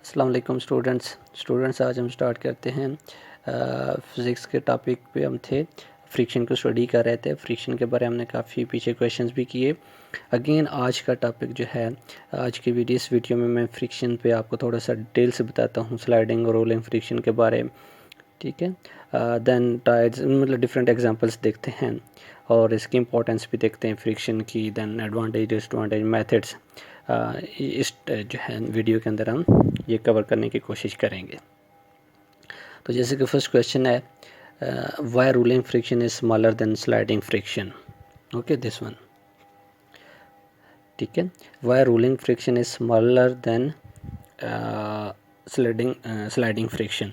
अस्सलाम वालेकुम स्टूडेंट्स आज हम स्टार्ट करते हैं फ़िज़िक्स के टॉपिक पे हम थे। फ्रिक्शन को स्टडी कर रहे थे। फ्रिक्शन के बारे में हमने काफ़ी पीछे क्वेश्चंस भी किए। अगेन आज का टॉपिक जो है, आज की इस वीडियो में मैं फ्रिक्शन पे आपको थोड़ा सा डिटेल से बताता हूँ, स्लाइडिंग और रोलिंग फ्रिक्शन के बारे में। ठीक है, देन टायर्स मतलब डिफरेंट एग्जांपल्स देखते हैं और इसकी इंपॉर्टेंस भी देखते हैं फ्रिक्शन की। देन एडवांटेज डिसएडवांटेज मेथड्स इस जो है वीडियो के अंदर हम ये कवर करने की कोशिश करेंगे। तो जैसे कि फर्स्ट क्वेश्चन है, why rolling friction is smaller than sliding friction. Okay, this one. ठीक है, why rolling friction is smaller than sliding friction.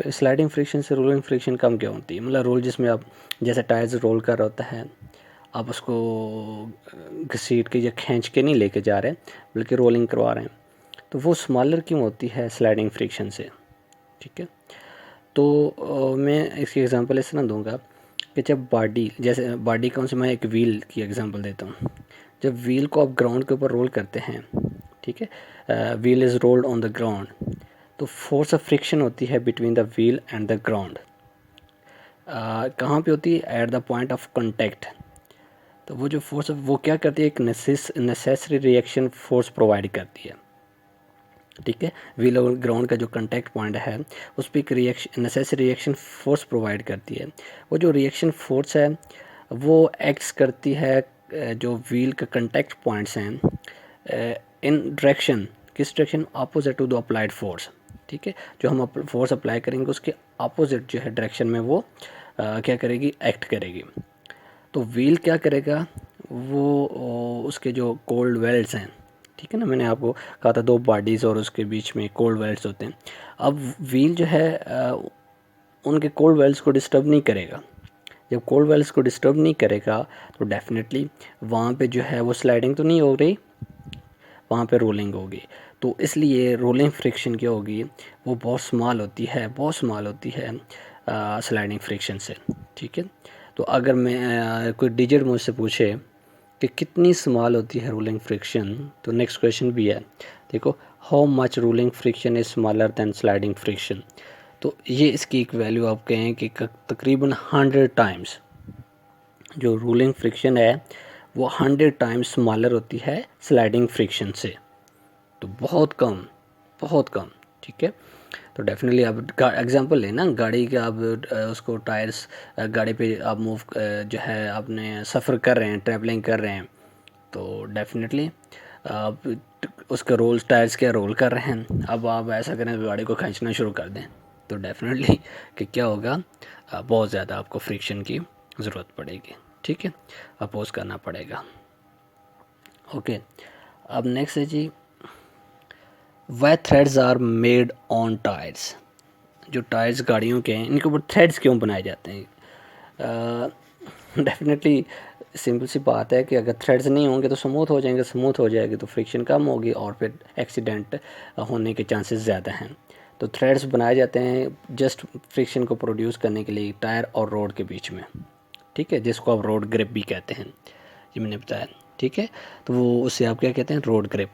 Sliding friction से रोलिंग फ्रिक्शन कम क्यों होती है? मतलब रोल जिसमें आप जैसे टायर्स रोल कर रहा होता है, आप उसको घसीट के या खींच के नहीं लेके जा रहे बल्कि रोलिंग करवा रहे हैं, तो वो स्मॉलर क्यों होती है स्लाइडिंग फ्रिक्शन से? ठीक है, तो मैं इसकी एग्जांपल इस तरह दूंगा कि जब जैसे बॉडी कौन से, मैं एक व्हील की एग्जांपल देता हूँ। जब व्हील को आप ग्राउंड के ऊपर रोल करते हैं, ठीक है, wheel is rolled on the ground, तो फोर्स ऑफ फ्रिक्शन होती है between the wheel and the ground. कहाँ पे होती है? At the point of contact. तो वो जो फोर्स वो क्या करती है? एक नेसेसरी रिएक्शन फोर्स प्रोवाइड करती है। ठीक है, व्हील और ग्राउंड का जो कॉन्टैक्ट पॉइंट है उस पर एक reaction necessary reaction force provide करती है। वो जो रिएक्शन फोर्स है वो एक्ट्स करती है जो व्हील के कॉन्टैक्ट पॉइंट्स हैं इन डायरेक्शन, किस direction? Opposite to the applied force. ठीक है, जो हम फोर्स अप्लाई करेंगे उसके अपोजिट जो है डायरेक्शन में वो क्या करेगी? एक्ट करेगी। तो व्हील क्या करेगा? वो उसके जो कोल्ड वेल्ड्स हैं, ठीक है ना, मैंने आपको कहा था दो बॉडीज़ और उसके बीच में कोल्ड वेल्ड्स होते हैं। अब व्हील जो है उनके कोल्ड वेल्ड्स को डिस्टर्ब नहीं करेगा। जब कोल्ड वेल्ड्स को डिस्टर्ब नहीं करेगा तो डेफिनेटली वहाँ पे जो है वो स्लाइडिंग तो नहीं हो रही, वहाँ पे रोलिंग होगी। तो इसलिए रोलिंग फ्रिक्शन क्या होगी? वो बहुत स्मॉल होती है, बहुत स्मॉल होती है स्लाइडिंग फ्रिक्शन से। ठीक है, तो अगर मैं कोई डिजिट मुझसे पूछे कि कितनी स्मॉल होती है रोलिंग फ्रिक्शन, तो नेक्स्ट क्वेश्चन भी है, देखो, how much rolling friction is smaller than sliding friction. तो ये इसकी एक वैल्यू आप कहें कि तकरीबन 100 टाइम्स जो रोलिंग फ्रिक्शन है वो 100 टाइम्स स्मॉलर होती है स्लाइडिंग फ्रिक्शन से। तो बहुत कम, बहुत कम। ठीक है, तो डेफिनेटली आप एग्जांपल लेना, गाड़ी के आप उसको टायर्स गाड़ी पे आप मूव जो है आपने सफ़र कर रहे हैं, ट्रैवलिंग कर रहे हैं, तो डेफिनेटली आप उसके टायर्स के रोल कर रहे हैं। अब आप ऐसा करें कि गाड़ी को खींचना शुरू कर दें, तो डेफिनेटली कि क्या होगा? बहुत ज़्यादा आपको फ्रिक्शन की ज़रूरत पड़ेगी। ठीक है, अपोज करना पड़ेगा। ओके, अब नेक्स्ट है जी, why threads are made on tyres. जो टायर्स गाड़ियों के हैं इनके ऊपर थ्रेड्स क्यों बनाए जाते हैं? डेफिनेटली सिंपल सी बात है कि अगर थ्रेड्स नहीं होंगे तो स्मूथ हो जाएंगे, स्मूथ हो जाएगी तो फ्रिक्शन कम होगी और फिर एक्सीडेंट होने के चांसेस ज़्यादा हैं। तो थ्रेड्स बनाए जाते हैं जस्ट फ्रिक्शन को प्रोड्यूस करने के लिए टायर और रोड के बीच में। ठीक है, जिसको आप रोड ग्रिप भी कहते हैं, ये मैंने बताया। ठीक है, तो वो उससे आप क्या कहते हैं? Road grip.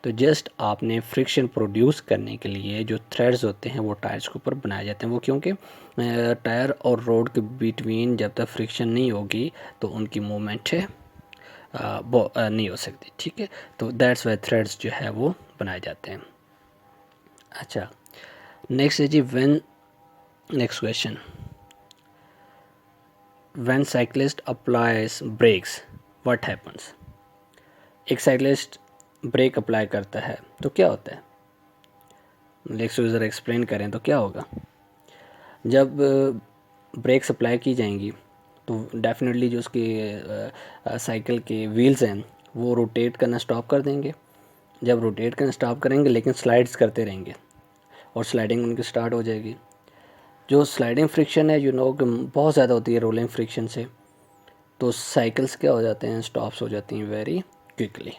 तो जस्ट आपने फ्रिक्शन प्रोड्यूस करने के लिए जो थ्रेड्स होते हैं वो टायर्स के ऊपर बनाए जाते हैं। वो क्योंकि टायर और रोड के बिटवीन जब तक फ्रिक्शन नहीं होगी तो उनकी मूवमेंट है वो नहीं हो सकती। ठीक है, तो दैट्स वाई थ्रेड्स जो है वो बनाए जाते हैं। अच्छा, नेक्स्ट है जी, next question, when cyclist applies brakes what happens. एक साइक्लिस्ट ब्रेक अप्लाई करता है तो क्या होता है? नेक्स्ट यूज़र एक्सप्लेन करें तो क्या होगा? जब ब्रेक्स अप्लाई की जाएंगी तो डेफिनेटली जो उसके साइकिल के व्हील्स हैं वो रोटेट करना स्टॉप कर देंगे। जब रोटेट करना स्टॉप करेंगे लेकिन स्लाइड्स करते रहेंगे और स्लाइडिंग उनकी स्टार्ट हो जाएगी। जो स्लाइडिंग फ्रिक्शन है कि बहुत ज़्यादा होती है रोलिंग फ्रिक्शन से, तो साइकिल्स क्या हो जाते हैं? स्टॉप्स हो जाती हैं वेरी क्विकली।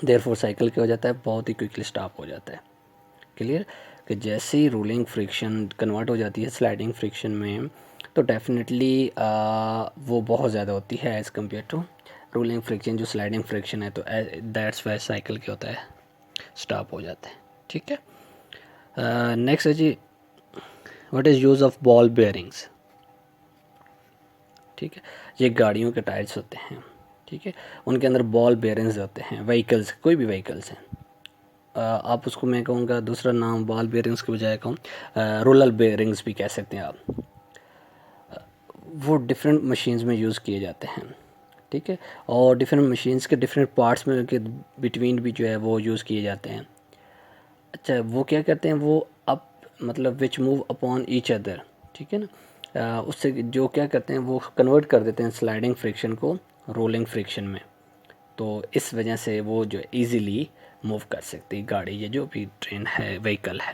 देयरफॉर साइकिल क्या हो जाता है? बहुत ही क्विकली स्टॉप हो जाता है। क्लियर? कि जैसे ही रोलिंग फ्रिक्शन कन्वर्ट हो जाती है स्लाइडिंग फ्रिक्शन में तो डेफिनेटली वो बहुत ज़्यादा होती है as compare to rolling friction जो स्लाइडिंग फ्रिक्शन है। तो दैट्स वाई साइकिल क्या होता है? स्टॉप हो जाते हैं। ठीक है, नेक्स्ट है जी, what is use of ball bearings. ठीक है, ये गाड़ियों के टायर्स होते हैं। ठीक है, उनके अंदर बॉल बेयरिंग्स होते हैं। व्हीकल्स, कोई भी व्हीकल्स हैं, आप उसको, मैं कहूँगा दूसरा नाम बॉल बेयरिंग्स के बजाय कहूँ रोलर बेयरिंग्स भी कह सकते हैं आप। वो डिफरेंट मशीन्स में यूज़ किए जाते हैं। ठीक है, और डिफरेंट मशीन्स के डिफरेंट पार्ट्स में के बिटवीन भी जो है वो यूज़ किए जाते हैं। अच्छा, वो क्या करते हैं, वो अप मतलब which move upon each other. ठीक है ना, उससे जो क्या करते हैं वो कन्वर्ट कर देते हैं स्लाइडिंग फ्रिक्शन को रोलिंग फ्रिक्शन में। तो इस वजह से वो जो इजीली मूव कर सकती है गाड़ी, ये जो भी ट्रेन है, व्हीकल है।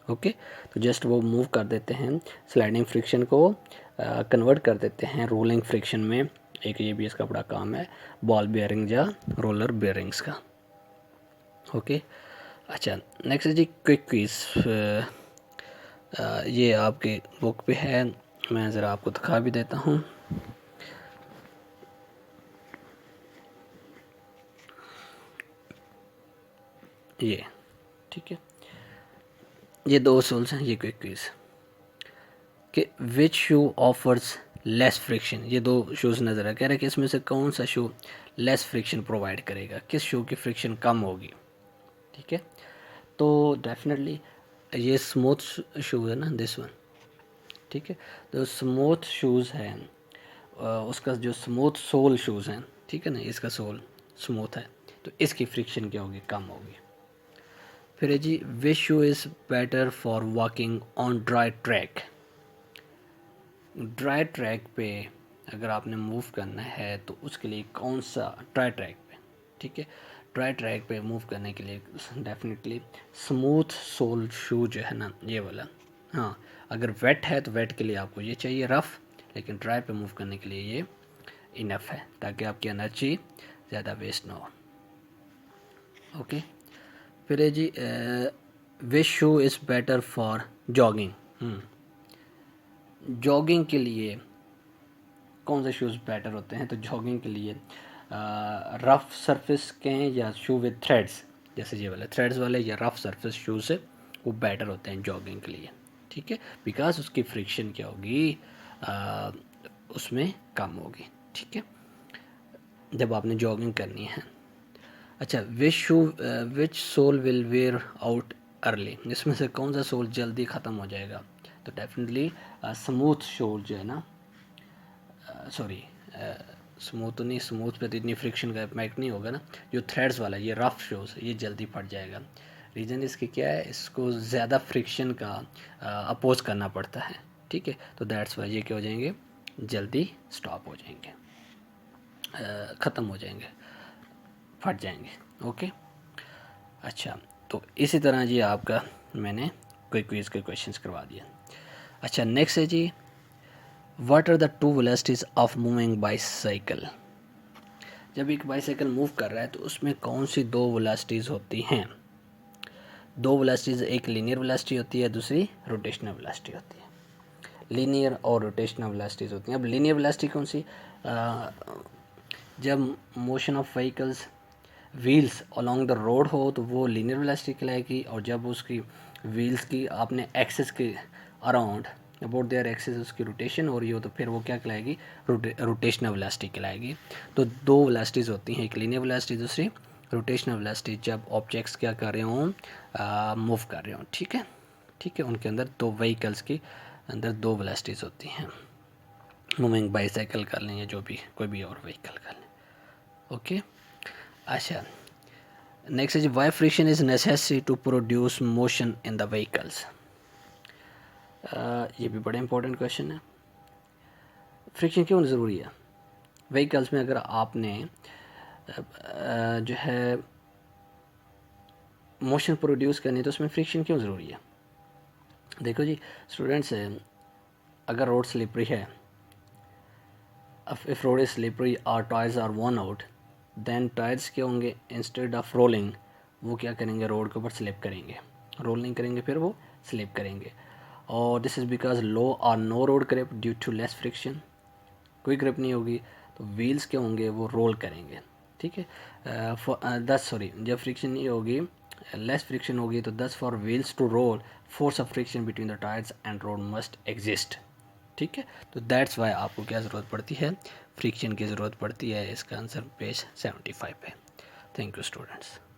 ओके, तो जस्ट वो मूव कर देते हैं, स्लाइडिंग फ्रिक्शन को कन्वर्ट कर देते हैं रोलिंग फ्रिक्शन में। एक ये भी इसका बड़ा काम है, बॉल बेयरिंग या रोलर बेयरिंग्स का। ओके, अच्छा नेक्स्ट जी क्विक क्विज। ये आपके बुक पे है, मैं ज़रा आपको दिखा भी देता हूँ। ये ठीक है, ये दो सोल्स हैं, ये क्विक क्विज कि विच शू ऑफर्स लेस फ्रिक्शन। ये दो शूज़ नज़र आ, कह रहे हैं कि इसमें से कौन सा शू लेस फ्रिक्शन प्रोवाइड करेगा, किस शू की फ्रिक्शन कम होगी। ठीक है, तो डेफिनेटली ये स्मूथ शू है ना, दिस वन। ठीक है, तो स्मूथ शूज़ हैं, उसका जो स्मूथ सोल शूज़ हैं, ठीक है ना, इसका सोल स्मूथ है, तो इसकी फ्रिक्शन क्या होगी, कम होगी। फिर है जी, which shoe is better for walking on dry track. Dry track पे अगर आपने मूव करना है तो उसके लिए कौन सा, ड्राई ट्रैक पे, ठीक है, ड्राई ट्रैक पे मूव करने के लिए डेफिनेटली स्मूथ सोल शू जो है ना, ये वाला। हाँ, अगर वेट है तो वेट के लिए आपको ये चाहिए रफ़, लेकिन ड्राई पे मूव करने के लिए ये इनफ है, ताकि आपकी एनर्जी ज़्यादा वेस्ट ना हो। ओके, फिर है जी, which shoe is better for jogging. Jogging के लिए कौन से शूज़ बेटर होते हैं, तो जॉगिंग के लिए रफ़ सरफेस के हैं या शू विद थ्रेड्स, जैसे ये वाले थ्रेड्स वाले या रफ़ सरफेस शूज़ है, वो बेटर होते हैं जॉगिंग के लिए। ठीक है, बिकॉज उसकी फ्रिक्शन क्या होगी, उसमें कम होगी। ठीक है, जब आपने जॉगिंग करनी है। अच्छा, which sole will wear out early. इसमें से कौन सा सोल जल्दी ख़त्म हो जाएगा, तो डेफिनेटली स्मूथ सोल जो है ना, सॉरी स्मूथ तो नहीं, स्मूथ पे तो इतनी फ्रिक्शन का इम्पैक्ट नहीं होगा ना, जो थ्रेड्स वाला ये रफ शूज़ ये जल्दी फट जाएगा। रीज़न इसके क्या है, इसको ज़्यादा फ्रिक्शन का अपोज करना पड़ता है। ठीक है, तो दैट्स वाई ये क्या हो जाएंगे, जल्दी स्टॉप हो जाएंगे, ख़त्म हो जाएंगे, फट जाएंगे। ओके, अच्छा, तो इसी तरह जी आपका मैंने कोई क्विज़ के क्वेश्चंस करवा दिया। अच्छा, नेक्स्ट है जी, what are the two velocities of moving bicycle. जब एक बाईसाइकिल मूव कर रहा है तो उसमें कौन सी दो वेलोसिटीज होती हैं। दो वेलोसिटीज, एक लीनियर वेलोसिटी होती है, दूसरी रोटेशनल वेलोसिटी होती है। लीनियर और रोटेशनल वेलोसिटीज होती हैं। अब लीनियर वेलोसिटी कौन सी, जब motion of vehicles wheels along the road हो तो वो लीनियर वेलोसिटी कहलाएगी, और जब उसकी व्हील्स की आपने एक्सिस के अराउंड अबाउट देयर एक्सिस उसकी रोटेशन हो रही हो तो फिर वो क्या कहलाएगी, रोटेशनल वेलोसिटी कहलाएगी। तो दो वेलोसिटीज़ होती हैं, एक लीनियर वेलोसिटी, दूसरी रोटेशनल वेलोसिटी, जब ऑब्जेक्ट्स क्या कर रहे हों, मूव कर रहे हों। ठीक है, ठीक है, उनके अंदर दो व्हीकल्स के अंदर दो वेलोसिटीज़ होती हैं। मूविंग बाईसाइकिल कर लें या जो भी कोई भी और व्हीकल कर लें। ओके, अच्छा next is why friction is necessary to produce motion in the vehicles. ये भी बड़ा इंपॉर्टेंट क्वेश्चन है। फ्रिक्शन क्यों ज़रूरी है व्हीकल्स में, अगर आपने जो है मोशन प्रोड्यूस करनी है तो उसमें फ्रिक्शन क्यों ज़रूरी है। देखो जी स्टूडेंट्स, अगर रोड स्लिपरी है, इफ़ रोड इज स्लिपरी और tyres are worn out, then tyres क्या होंगे, इंस्टेड ऑफ रोलिंग वो क्या करेंगे, रोड के ऊपर स्लिप करेंगे, रोल नहीं करेंगे, फिर वो स्लिप करेंगे। और दिस इज़ बिकॉज लो और no road grip due to less friction, कोई ग्रिप नहीं होगी तो व्हील्स क्या होंगे, वो रोल करेंगे। ठीक है, सॉरी जब फ्रिक्शन नहीं होगी लेस फ्रिक्शन होगी तो 10 for wheels to roll force of friction between the tyres and road must exist. ठीक है, तो दैट्स वाई आपको क्या ज़रूरत पड़ती है, फ्रिक्शन की ज़रूरत पड़ती है। इसका आंसर पेज 75 है। Thank you students.